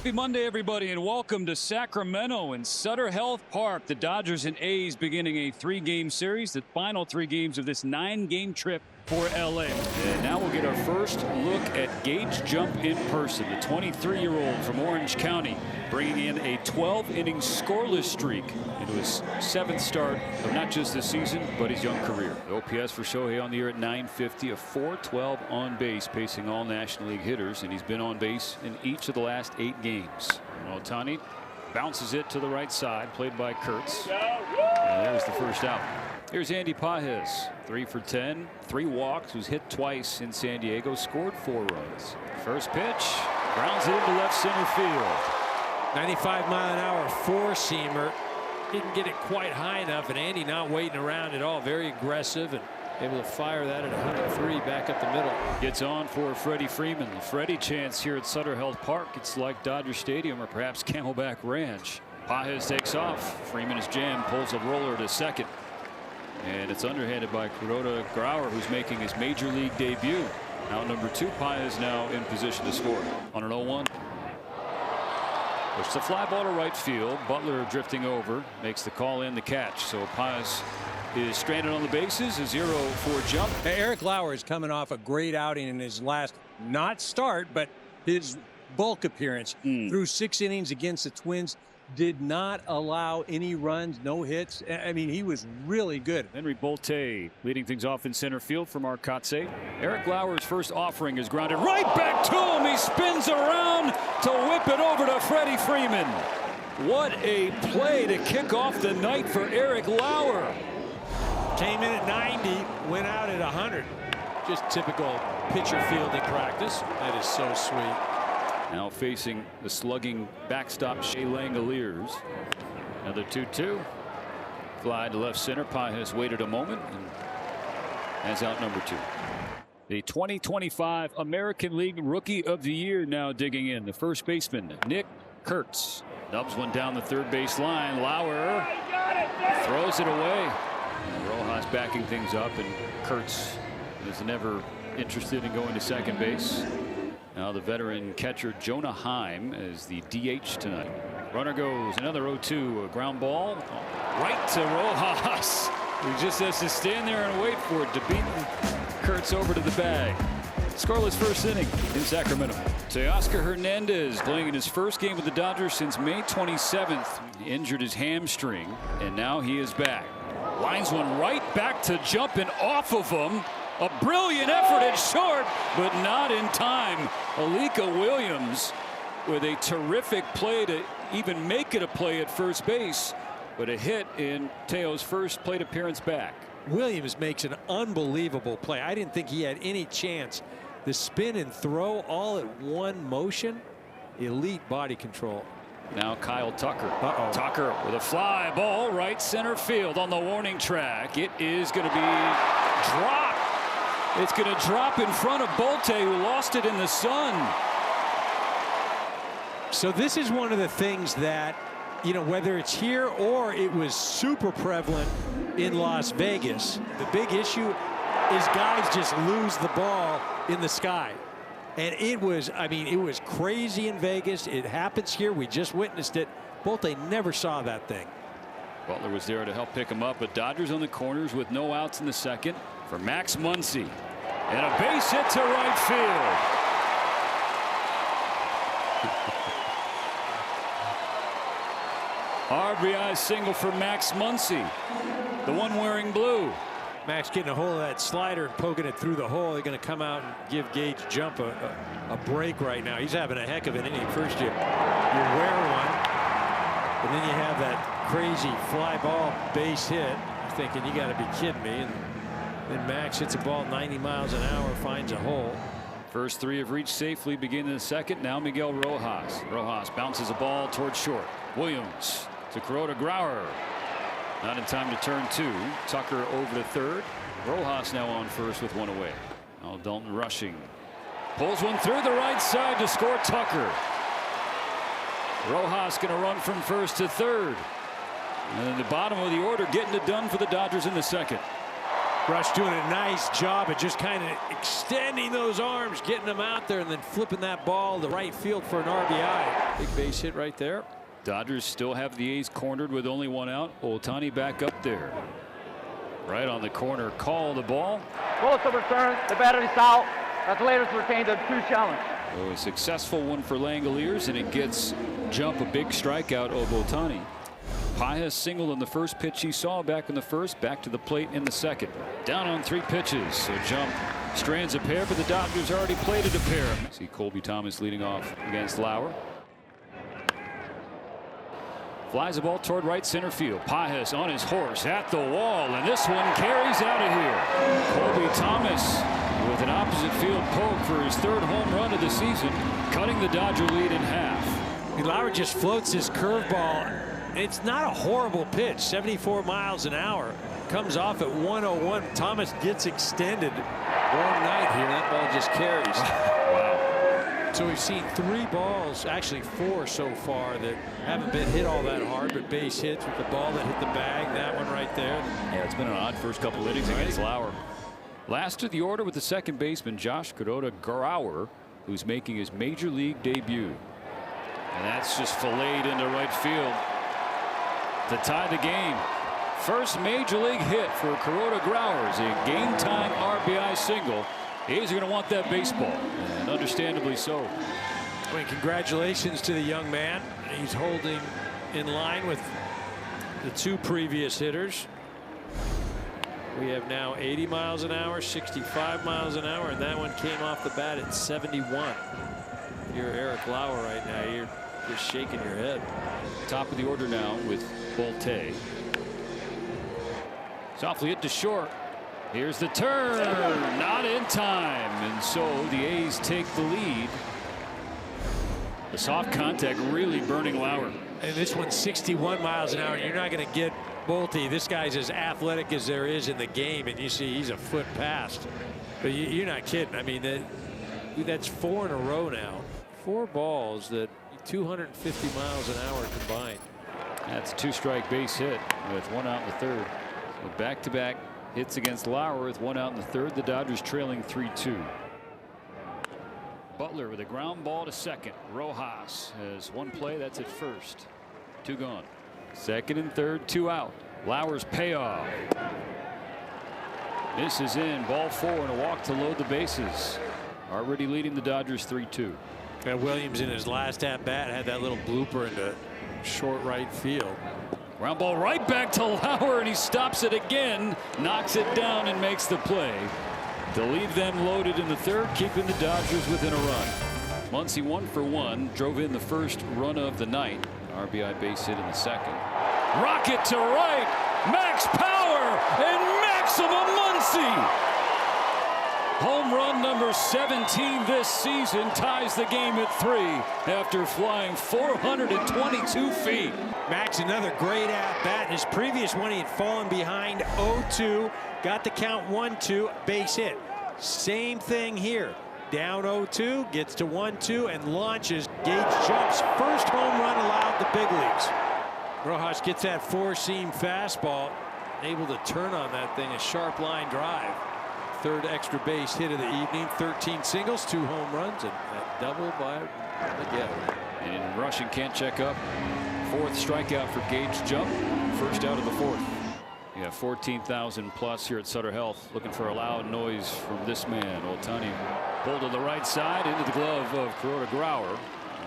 Happy Monday, everybody, and welcome to Sacramento and Sutter Health Park. The Dodgers and A's beginning a 3-game series, the final 3 games of this 9-game trip for LA. And now we'll get our first look at Gage Jump in person. The 23-year-old from Orange County bringing in a 12-inning scoreless streak into his 7th start of not just this season, but his young career. The OPS for Shohei on the year at 950, a .412 on base, pacing all National League hitters, and he's been on base in each of the last 8 games. And Ohtani bounces it to the right side, played by Kurtz. And there's the first out. Here's Andy Pages, 3 for 10, 3 walks, was hit twice in San Diego, scored 4 runs. First pitch, grounds it into left center field. 95-mile-an-hour four-seamer. Didn't get it quite high enough, and Andy not waiting around at all. Very aggressive and able to fire that at 103 back up the middle. Gets on for Freddie Freeman. The Freddie chance here at Sutter Health Park. It's like Dodger Stadium or perhaps Camelback Ranch. Pages takes off. Freeman is jammed, pulls a roller to second. And it's underhanded by Kuroda Grauer, who's making his major league debut. Out number 2, Pages now in position to score on an 0-1. Puts the fly ball to right field. Butler drifting over, makes the call in, the catch. So Pages is stranded on the bases, a 0 for Jump. Eric Lauer is coming off a great outing in his last, not start, but his bulk appearance. Through 6 innings against the Twins. Did not allow any runs, no hits. I mean, he was really good. Henry Bolte leading things off in center field from Arcatse. Eric Lauer's first offering is grounded right back to him. He spins around to whip it over to Freddie Freeman. What a play to kick off the night for Eric Lauer. Came in at 90, went out at 100. Just typical pitcher fielding practice. That is so sweet. Now facing the slugging backstop Shea Langoliers. Another 2-2. Fly to left center. Pages waited a moment and has out number 2. The 2025 American League Rookie of the Year now digging in. The first baseman, Nick Kurtz. Dubs one down the third base line. Lauer throws it away. And Rojas backing things up, and Kurtz is never interested in going to second base. Now the veteran catcher Jonah Heim as the DH tonight. Runner goes, another 0-2, a ground ball right to Rojas. He just has to stand there and wait for it to beat Kurtz over to the bag. Scoreless first inning in Sacramento. Teoscar Hernandez playing in his first game with the Dodgers since May 27th. He injured his hamstring, and now he is back. Lines one right back to Jump and off of him. A brilliant effort at short, but not in time. Alika Williams with a terrific play to even make it a play at first base, but a hit in Teo's first plate appearance back. Williams makes an unbelievable play. I didn't think he had any chance. The spin and throw all at one motion. Elite body control. Now Kyle Tucker. Tucker with a fly ball right center field on the warning track. It is going to be dropped. It's going to drop in front of Bolte, who lost it in the sun. So this is one of the things that, you know, whether it's here or it was super prevalent in Las Vegas, the big issue is guys just lose the ball in the sky. And it was, I mean, it was crazy in Vegas. It happens here. We just witnessed it. Bolte never saw that thing. Butler was there to help pick him up, but Dodgers on the corners with no outs in the second for Max Muncy. And a base hit to right field. RBI single for Max Muncy, the one wearing blue. Max getting a hold of that slider and poking it through the hole. They're going to come out and give Gage Jump a break right now. He's having a heck of an inning. First you wear one, and then you have that crazy fly ball base hit. You're thinking, you got to be kidding me. And then Max hits a ball 90 miles an hour, finds a hole. First 3 have reached safely, beginning in the second. Now Miguel Rojas. Rojas bounces a ball towards short. Williams to Kuroda Grauer. Not in time to turn 2. Tucker over to third. Rojas now on first with 1 away. Now Dalton rushing. Pulls one through the right side to score Tucker. Rojas going to run from first to third. And in the bottom of the order, getting it done for the Dodgers in the second. Rush doing a nice job of just kind of extending those arms, getting them out there, and then flipping that ball to right field for an RBI. Big base hit right there. Dodgers still have the A's cornered with only one out. Ohtani back up there. Right on the corner call the ball. Close to return. The batter is out. Athletics retained a 2 challenge. Oh, a successful one for Langoliers, and it gets Jump a big strikeout of Ohtani. Pages singled on the first pitch he saw back in the first, back to the plate in the second. Down on 3 pitches. So Jump strands a pair, but the Dodgers already plated a pair. See Colby Thomas leading off against Lauer. Flies the ball toward right center field. Pages on his horse at the wall, and this one carries out of here. Colby Thomas with an opposite field poke for his 3rd home run of the season, cutting the Dodger lead in half. Lauer just floats his curveball. It's not a horrible pitch. 74 miles an hour. Comes off at 101. Thomas gets extended. Long night here. That ball just carries. Wow. So we've seen 3 balls, actually 4 so far, that haven't been hit all that hard, but base hits with the ball that hit the bag. That one right there. Yeah, it's been an odd first couple innings against Lauer. Last to the order with the second baseman, Josh Grauer, who's making his major league debut. And that's just filleted into right field to tie the game. First major league hit for Grauer is a game-time RBI single. A's are going to want that baseball, and understandably so. I mean, congratulations to the young man. He's holding in line with the 2 previous hitters. We have now 80 miles an hour, 65 miles an hour, and that one came off the bat at 71. If you're Eric Lauer right now, you're just shaking your head. Top of the order now with Bolte. Softly hit to short. Here's the turn, not in time, and so the A's take the lead. The soft contact really burning Lauer. And this one's 61 miles an hour. You're not going to get Bolte. This guy's as athletic as there is in the game, and you see he's a foot past. But you're not kidding. I mean, that's 4 in a row now. 4 balls that 250 miles an hour combined. That's a 2-strike base hit with 1 out in the 3rd. So back-to-back hits against Lauer with 1 out in the 3rd. The Dodgers trailing 3-2. Butler with a ground ball to second. Rojas has 1 play. That's at first. 2 gone. Second and 3rd, 2 out. Lauer's payoff. This is in. Ball 4 and a walk to load the bases. Already leading the Dodgers 3-2. And Williams in his last at bat had that little blooper into short right field. Ground ball right back to Lauer, and he stops it again, knocks it down, and makes the play to leave them loaded in the 3rd, keeping the Dodgers within a run. Muncy 1 for 1, drove in the first run of the night. RBI base hit in the 2nd. Rocket to right, max power, and maximum Muncy. Home run number 17 this season, ties the game at 3 after flying 422 feet. Max, another great at-bat. In his previous one, he had fallen behind 0-2, got the count 1-2, base hit. Same thing here. Down 0-2, gets to 1-2, and launches. Gage Jump's first home run allowed the big leagues. Rojas gets that 4-seam fastball, able to turn on that thing, a sharp line drive. 3rd extra base hit of the evening. 13 singles, 2 home runs, and that double by Miguel. And Russian can't check up. 4th strikeout for Gage Jump. First out of the 4th. You have 14,000 plus here at Sutter Health. Looking for a loud noise from this man. Ohtani pulled to the right side into the glove of Grauer.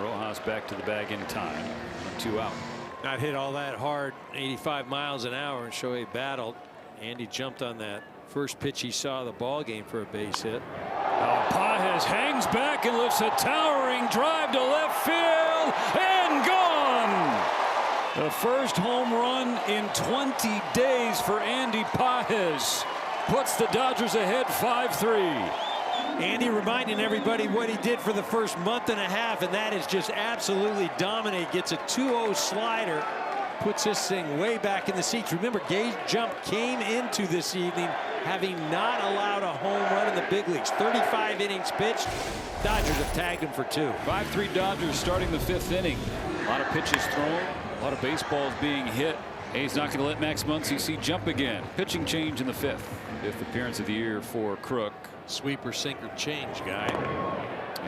Rojas back to the bag in time. 2 out. Not hit all that hard. 85 miles an hour, and Shohei battled. Andy jumped on that first pitch he saw the ball game for a base hit. Pages hangs back and lifts a towering drive to left field and gone. The first home run in 20 days for Andy Pages puts the Dodgers ahead 5-3. Andy reminding everybody what he did for the first month and a half, and that is just absolutely dominate. Gets a 2-0 slider, puts this thing way back in the seats. Remember, Gage Jump came into this evening having not allowed a home run in the big leagues. 35 innings pitched. Dodgers have tagged him for 2. 5-3 Dodgers starting the 5th inning. A lot of pitches thrown, a lot of baseballs being hit. A's not going to let Max Muncy see Jump again. Pitching change in the 5th. Fifth appearance of the year for Crook. Sweeper, sinker, change guy.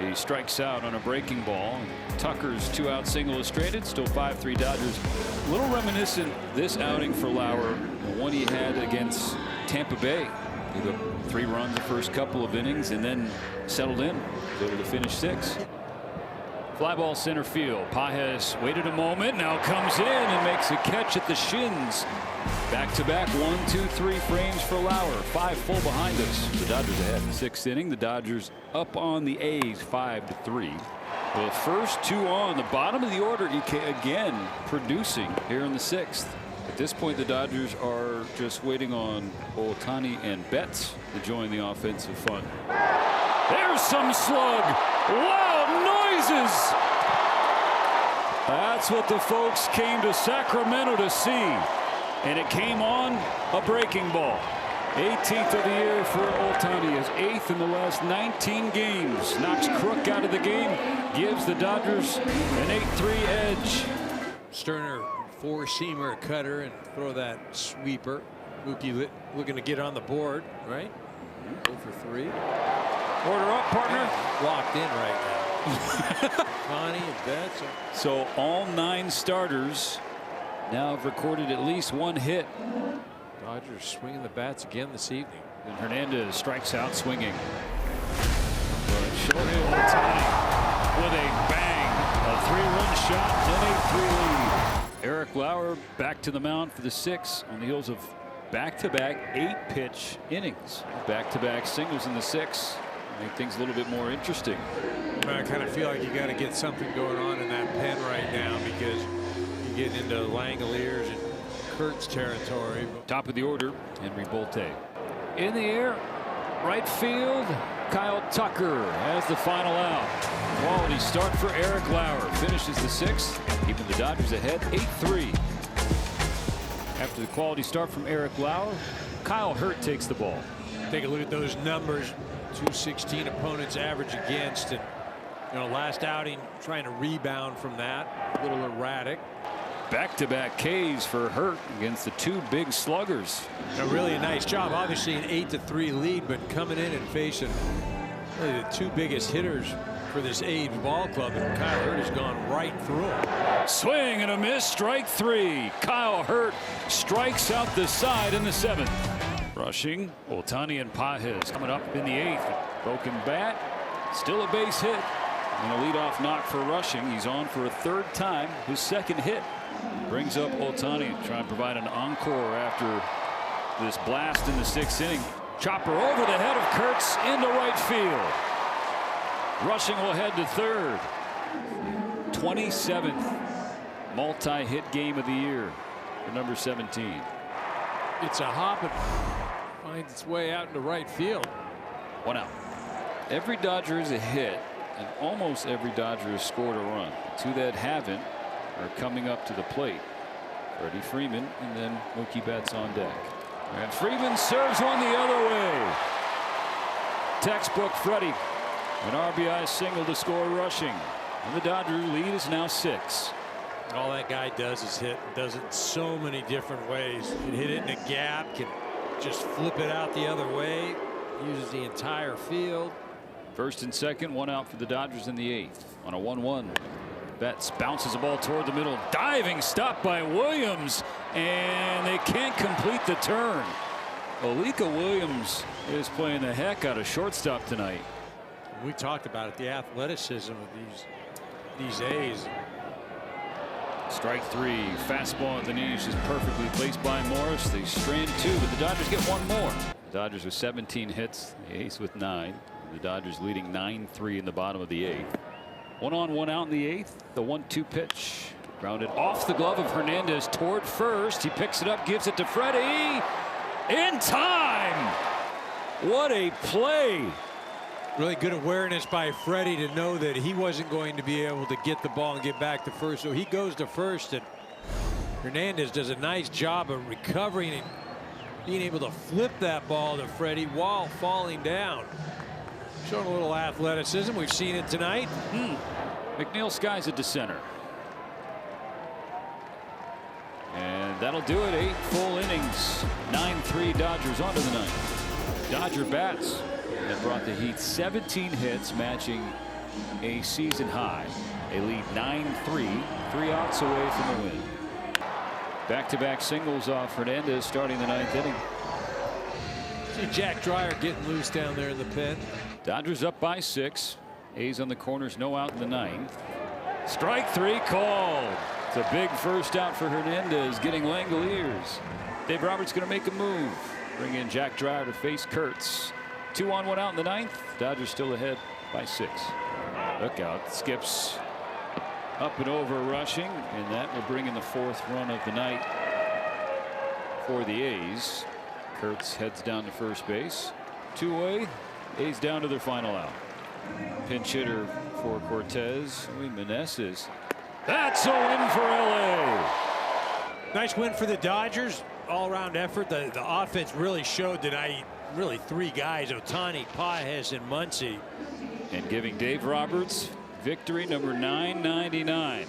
He strikes out on a breaking ball. Tucker's 2-out single illustrated. Still 5-3 Dodgers. A little reminiscent this outing for Lauer, the one he had against Tampa Bay. Gave up 3 runs the first couple of innings and then settled in. Go to the finish 6. Fly ball center field. Pages waited a moment, now comes in and makes a catch at the shins. Back-to-back 1, 2, 3 frames for Lauer. 5 full behind us. The Dodgers ahead. 6th inning. The Dodgers up on the A's 5-3. The first 2 on the bottom of the order again producing here in the 6th. At this point, the Dodgers are just waiting on Ohtani and Betts to join the offensive fun. There's some slug. Loud noises. That's what the folks came to Sacramento to see. And it came on a breaking ball. 18th of the year for Ohtani, his 8th in the last 19 games. Knocks Crook out of the game, gives the Dodgers an 8-3 edge. Sterner, 4-seamer, cutter, and throw that sweeper. Mookie looking to get on the board, right? 0 for 3. Order up, partner. Locked in right now. Connie and Betts. So all 9 starters now have recorded at least 1 hit. Dodgers swinging the bats again this evening. And Hernandez strikes out swinging. Shohei Ohtani with a bang. A 3-run shot and a 3 lead. Eric Lauer back to the mound for the 6th on the heels of back-to-back 8-pitch innings. Back-to-back singles in the 6th. Make things a little bit more interesting. I kind of feel like you got to get something going on in that pen right now because you're getting into Langoliers and Kurtz territory. Top of the order, Henry Bolte. In the air, right field, Kyle Tucker has the final out. Quality start for Eric Lauer. Finishes the 6th, keeping the Dodgers ahead 8-3. After the quality start from Eric Lauer, Kyle Hurt takes the ball. Take a look at those numbers. 216 opponents average against, and last outing trying to rebound from that. A little erratic. Back-to-back Ks for Hurt against the 2 big sluggers. Really a nice job. Obviously an 8-3 lead, but coming in and facing really the 2 biggest hitters for this A's ball club, and Kyle Hurt has gone right through them. Swing and a miss. Strike 3. Kyle Hurt strikes out the side in the 7th. Rushing, Ohtani and Pages coming up in the 8th. Broken bat, still a base hit, and a leadoff knock for Rushing. He's on for a 3rd time, his 2nd hit. Brings up Ohtani, trying to provide an encore after this blast in the 6th inning. Chopper over the head of Kurtz into right field. Rushing will head to 3rd. 27th multi-hit game of the year for number 17. It's a hop and finds its way out into right field. 1 out. Every Dodger is a hit, and almost every Dodger has scored a run. The 2 that haven't are coming up to the plate. Freddie Freeman and then Mookie Betts on deck. And Freeman serves one the other way. Textbook Freddie. An RBI single to score Rushing. And the Dodger lead is now 6. All that guy does is hit. Does it so many different ways. Can hit it in a gap. Can just flip it out the other way. Uses the entire field. 1st and 2nd, 1 out for the Dodgers in the 8th. On a 1-1. Betts bounces the ball toward the middle. Diving stop by Williams. And they can't complete the turn. Alika Williams is playing the heck out of shortstop tonight. We talked about it, the athleticism of these A's. Strike 3. Fastball at the knees is perfectly placed by Morris. They strand 2, but the Dodgers get 1 more. The Dodgers with 17 hits, the A's with 9. The Dodgers leading 9-3 in the bottom of the 8th. 1 on, 1 out in the 8th. The 1-2 pitch. Grounded off the glove of Hernandez toward first. He picks it up, gives it to Freddie. In time! What a play! Really good awareness by Freddie to know that he wasn't going to be able to get the ball and get back to first. So he goes to first, and Hernandez does a nice job of recovering and being able to flip that ball to Freddie while falling down. Showing a little athleticism. We've seen it tonight. McNeil skies it to center. And that'll do it. 8 full innings. 9-3 Dodgers on to the 9th. Dodger bats that brought the Heat 17 hits, matching a season high. They lead 9-3, 3 outs away from the win. Back-to-back singles off Hernandez starting the 9th inning. See Jack Dreyer getting loose down there in the pen. Dodgers up by 6. A's on the corners, no out in the 9th. Strike 3 called. It's a big first out for Hernandez, getting Langoliers. Dave Roberts going to make a move. Bring in Jack Dreyer to face Kurtz. 2 on 1 out in the 9th. Dodgers still ahead by 6. Look out. Skips up and over rushing, and that will bring in the 4th run of the night for the A's. Kurtz heads down to first base. 2 away. A's down to their final out. Pinch hitter for Cortez. Meneses. That's a win for LA. Nice win for the Dodgers. All-around effort. The offense really showed tonight. Really 3 guys: Ohtani, Pages, and Muncy. And giving Dave Roberts victory number 999.